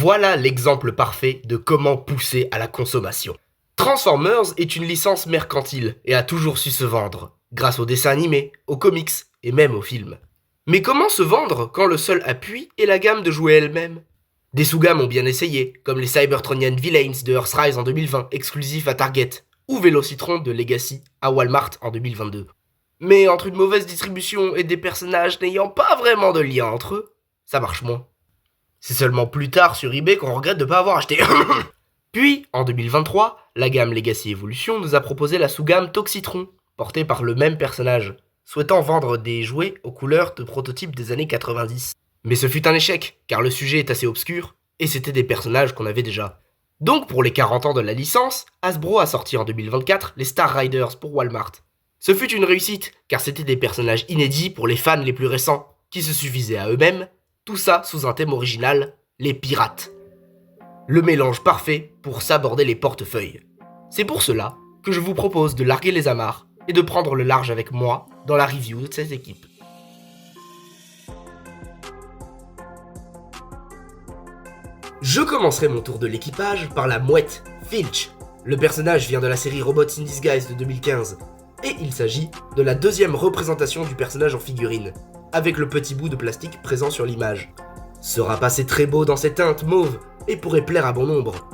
Voilà l'exemple parfait de comment pousser à la consommation. Transformers est une licence mercantile et a toujours su se vendre, grâce aux dessins animés, aux comics et même aux films. Mais comment se vendre quand le seul appui est la gamme de jouets elle-même? Des sous-gammes ont bien essayé, comme les Cybertronian Villains de Earthrise en 2020, exclusifs à Target, ou Vélocitron de Legacy à Walmart en 2022. Mais entre une mauvaise distribution et des personnages n'ayant pas vraiment de lien entre eux, ça marche moins. C'est seulement plus tard sur eBay qu'on regrette de ne pas avoir acheté. Puis, en 2023, la gamme Legacy Evolution nous a proposé la sous-gamme Toxitron, portée par le même personnage, souhaitant vendre des jouets aux couleurs de prototypes des années 90. Mais ce fut un échec, car le sujet est assez obscur, et c'était des personnages qu'on avait déjà. Donc pour les 40 ans de la licence, Hasbro a sorti en 2024 les Star Riders pour Walmart. Ce fut une réussite, car c'était des personnages inédits pour les fans les plus récents, qui se suffisaient à eux-mêmes, tout ça sous un thème original, les pirates. Le mélange parfait pour s'aborder les portefeuilles. C'est pour cela que je vous propose de larguer les amarres et de prendre le large avec moi dans la review de cette équipe. Je commencerai mon tour de l'équipage par la mouette Filch. Le personnage vient de la série Robots in Disguise de 2015, et il s'agit de la deuxième représentation du personnage en figurine, avec le petit bout de plastique présent sur l'image. Ce rapace est très beau dans ses teintes mauves et pourrait plaire à bon nombre.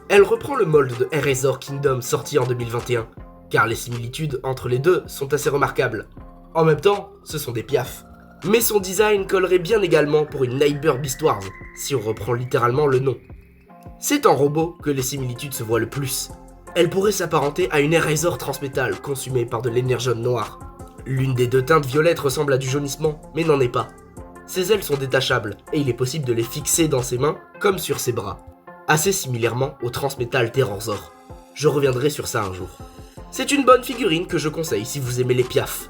Elle reprend le mold de Razor Kingdom sorti en 2021, car les similitudes entre les deux sont assez remarquables. En même temps, ce sont des piafs. Mais son design collerait bien également pour une Nightbird Beast Wars, si on reprend littéralement le nom. C'est en robot que les similitudes se voient le plus. Elle pourrait s'apparenter à une Razor transmétal consumée par de l'énergium noir. L'une des deux teintes violettes ressemble à du jaunissement, mais n'en est pas. Ses ailes sont détachables, et il est possible de les fixer dans ses mains, comme sur ses bras. Assez similairement au transmétal Terrorzor. Je reviendrai sur ça un jour. C'est une bonne figurine que je conseille si vous aimez les piafs.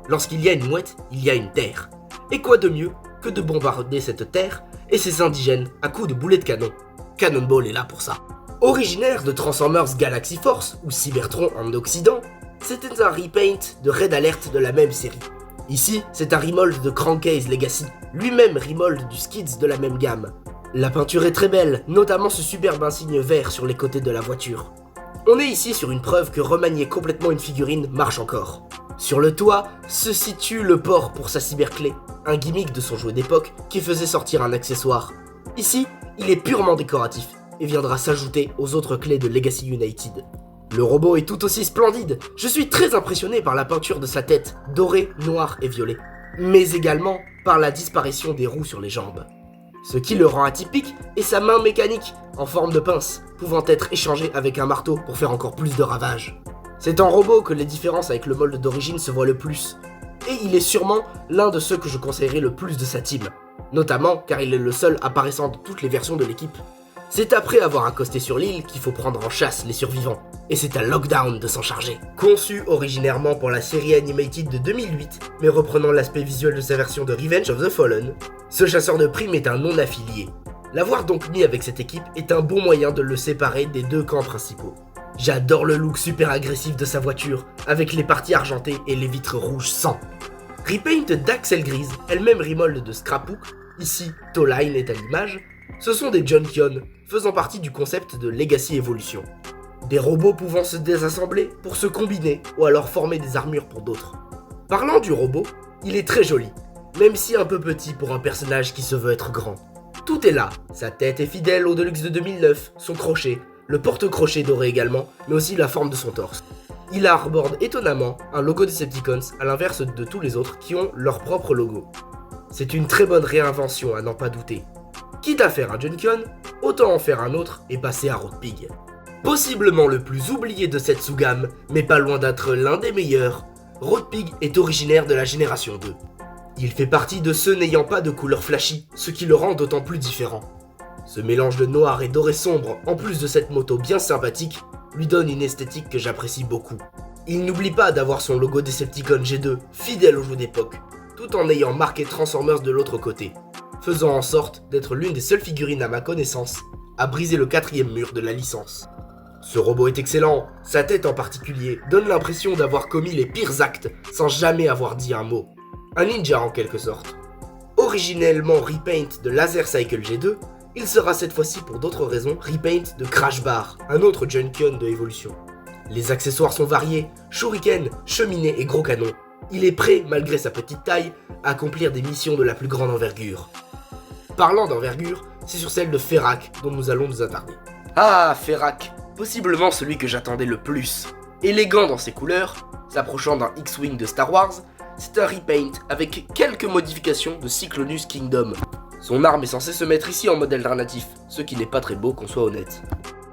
Lorsqu'il y a une mouette, il y a une terre. Et quoi de mieux que de bombarder cette terre et ses indigènes à coups de boulets de canon? Cannonball est là pour ça. Originaire de Transformers Galaxy Force, ou Cybertron en Occident, c'était un repaint de Red Alert de la même série. Ici, c'est un remold de Crankcase Legacy, lui-même remold du Skids de la même gamme. La peinture est très belle, notamment ce superbe insigne vert sur les côtés de la voiture. On est ici sur une preuve que remanier complètement une figurine marche encore. Sur le toit se situe le port pour sa cyberclé, un gimmick de son jouet d'époque qui faisait sortir un accessoire. Ici, il est purement décoratif et viendra s'ajouter aux autres clés de Legacy United. Le robot est tout aussi splendide, je suis très impressionné par la peinture de sa tête, dorée, noire et violet, mais également par la disparition des roues sur les jambes. Ce qui le rend atypique est sa main mécanique, en forme de pince, pouvant être échangée avec un marteau pour faire encore plus de ravages. C'est en robot que les différences avec le mold d'origine se voient le plus, et il est sûrement l'un de ceux que je conseillerais le plus de sa team, notamment car il est le seul apparaissant de toutes les versions de l'équipe. C'est après avoir accosté sur l'île qu'il faut prendre en chasse les survivants, et c'est à Lockdown de s'en charger. Conçu originairement pour la série animated de 2008, mais reprenant l'aspect visuel de sa version de Revenge of the Fallen, ce chasseur de primes est un non-affilié. L'avoir donc mis avec cette équipe est un bon moyen de le séparer des deux camps principaux. J'adore le look super agressif de sa voiture, avec les parties argentées et les vitres rouges sang. Repaint d'Axel Grise, elle-même remold de Scrapbook, ici Toline est à l'image, ce sont des Junkion, faisant partie du concept de Legacy Evolution. Des robots pouvant se désassembler pour se combiner ou alors former des armures pour d'autres. Parlant du robot, il est très joli, même si un peu petit pour un personnage qui se veut être grand. Tout est là, sa tête est fidèle au Deluxe de 2009, son crochet, le porte-crochet doré également, mais aussi la forme de son torse. Il arborde étonnamment un logo Decepticons à l'inverse de tous les autres qui ont leur propre logo. C'est une très bonne réinvention à n'en pas douter. Quitte à faire un Junkion, autant en faire un autre et passer à Road Pig. Possiblement le plus oublié de cette sous-gamme, mais pas loin d'être l'un des meilleurs, Road Pig est originaire de la génération 2. Il fait partie de ceux n'ayant pas de couleur flashy, ce qui le rend d'autant plus différent. Ce mélange de noir et doré sombre, en plus de cette moto bien sympathique, lui donne une esthétique que j'apprécie beaucoup. Il n'oublie pas d'avoir son logo Decepticon G2, fidèle au jeu d'époque, tout en ayant marqué Transformers de l'autre côté, faisant en sorte d'être l'une des seules figurines à ma connaissance à briser le 4e mur de la licence. Ce robot est excellent, sa tête en particulier donne l'impression d'avoir commis les pires actes sans jamais avoir dit un mot. Un ninja en quelque sorte. Originellement repaint de Laser Cycle G2, il sera cette fois-ci pour d'autres raisons repaint de Crash Bar, un autre Junkion de Evolution. Les accessoires sont variés, shuriken, cheminée et gros canon. Il est prêt, malgré sa petite taille, à accomplir des missions de la plus grande envergure. Parlant d'envergure, c'est sur celle de Ferak dont nous allons nous attarder. Ah, Ferak, possiblement celui que j'attendais le plus. Élégant dans ses couleurs, s'approchant d'un X-Wing de Star Wars, c'est un repaint avec quelques modifications de Cyclonus Kingdom. Son arme est censée se mettre ici en mode alternatif, ce qui n'est pas très beau qu'on soit honnête.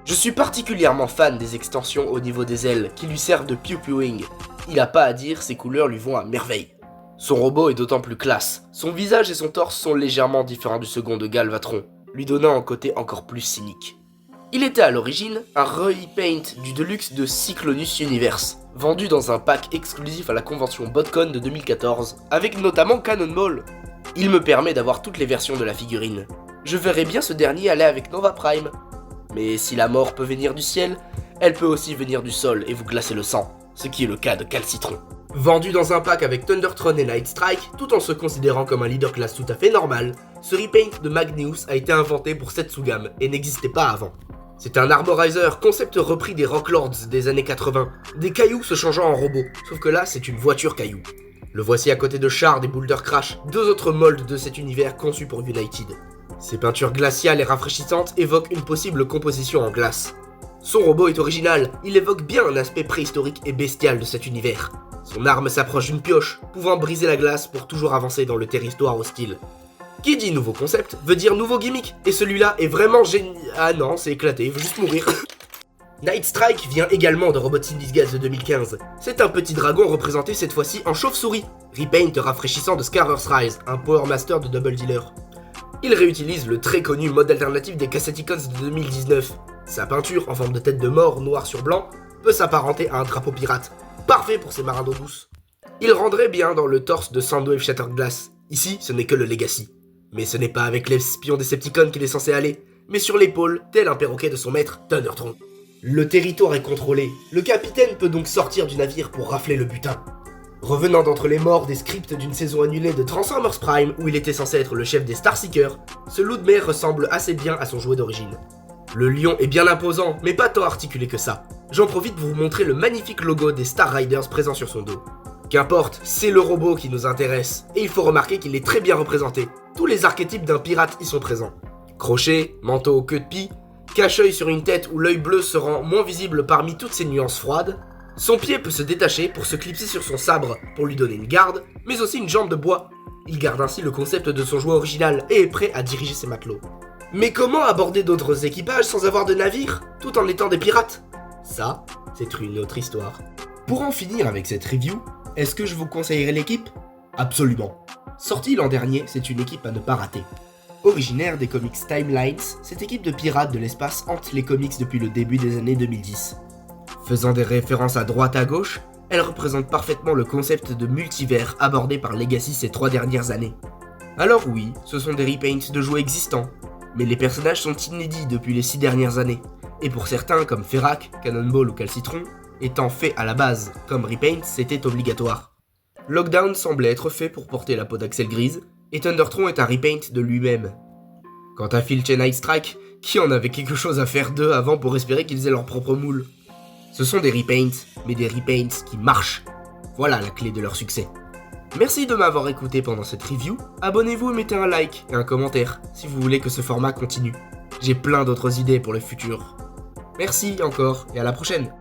Je suis particulièrement fan des extensions au niveau des ailes qui lui servent de pew-pewing. Il a pas à dire, ses couleurs lui vont à merveille. Son robot est d'autant plus classe. Son visage et son torse sont légèrement différents du second de Galvatron, lui donnant un côté encore plus cynique. Il était à l'origine un repaint du Deluxe de Cyclonus Universe, vendu dans un pack exclusif à la convention BotCon de 2014, avec notamment Cannonball. Il me permet d'avoir toutes les versions de la figurine. Je verrais bien ce dernier aller avec Nova Prime. Mais si la mort peut venir du ciel, elle peut aussi venir du sol et vous glacer le sang, ce qui est le cas de Calcitron. Vendu dans un pack avec Thundertron et Night Strike, tout en se considérant comme un leader class tout à fait normal, ce repaint de Magneus a été inventé pour cette sous-gamme et n'existait pas avant. C'est un Arborizer, concept repris des Rocklords des années 80, des cailloux se changeant en robots, sauf que là c'est une voiture caillou. Le voici à côté de Shard et Boulder Crash, deux autres molds de cet univers conçus pour United. Ses peintures glaciales et rafraîchissantes évoquent une possible composition en glace. Son robot est original, il évoque bien un aspect préhistorique et bestial de cet univers. Son arme s'approche d'une pioche, pouvant briser la glace pour toujours avancer dans le territoire hostile. Qui dit nouveau concept veut dire nouveau gimmick, et celui-là est vraiment génial. Ah non, c'est éclaté, il veut juste mourir. Night Strike vient également de Robots in Disguise de 2015. C'est un petit dragon représenté cette fois-ci en chauve-souris, repaint rafraîchissant de Scarer's Rise, un Power Master de Double Dealer. Il réutilise le très connu mode alternatif des Casseticons de 2019. Sa peinture, en forme de tête de mort noir sur blanc, peut s'apparenter à un drapeau pirate, parfait pour ses marins d'eau douce. Il rendrait bien dans le torse de Soundwave Shatterglass. Ici, ce n'est que le Legacy. Mais ce n'est pas avec l'espion Decepticon qu'il est censé aller, mais sur l'épaule, tel un perroquet de son maître, Thundertron. Le territoire est contrôlé, le capitaine peut donc sortir du navire pour rafler le butin. Revenant d'entre les morts des scripts d'une saison annulée de Transformers Prime où il était censé être le chef des Starseekers, ce loup de mer ressemble assez bien à son jouet d'origine. Le lion est bien imposant, mais pas tant articulé que ça. J'en profite pour vous montrer le magnifique logo des Star Riders présent sur son dos. Qu'importe, c'est le robot qui nous intéresse, et il faut remarquer qu'il est très bien représenté. Tous les archétypes d'un pirate y sont présents. Crochet, manteau, queue de pie, cache-œil sur une tête où l'œil bleu se rend moins visible parmi toutes ces nuances froides. Son pied peut se détacher pour se clipser sur son sabre pour lui donner une garde, mais aussi une jambe de bois. Il garde ainsi le concept de son jouet original et est prêt à diriger ses matelots. Mais comment aborder d'autres équipages sans avoir de navire, tout en étant des pirates? Ça, c'est une autre histoire. Pour en finir avec cette review, est-ce que je vous conseillerais l'équipe? Absolument. Sortie l'an dernier, c'est une équipe à ne pas rater. Originaire des comics Timelines, cette équipe de pirates de l'espace hante les comics depuis le début des années 2010. Faisant des références à droite à gauche, elle représente parfaitement le concept de multivers abordé par Legacy ces 3 dernières années. Alors oui, ce sont des repaints de jouets existants, mais les personnages sont inédits depuis les 6 dernières années, et pour certains comme Ferak, Cannonball ou Calcitron, étant faits à la base comme repaint, c'était obligatoire. Lockdown semblait être fait pour porter la peau d'Axel grise, et Thundertron est un repaint de lui-même. Quant à Filch et Night Strike, qui en avait quelque chose à faire d'eux avant pour espérer qu'ils aient leur propre moule? Ce sont des repaints, mais des repaints qui marchent. Voilà la clé de leur succès. Merci de m'avoir écouté pendant cette review, abonnez-vous et mettez un like et un commentaire si vous voulez que ce format continue. J'ai plein d'autres idées pour le futur. Merci encore et à la prochaine.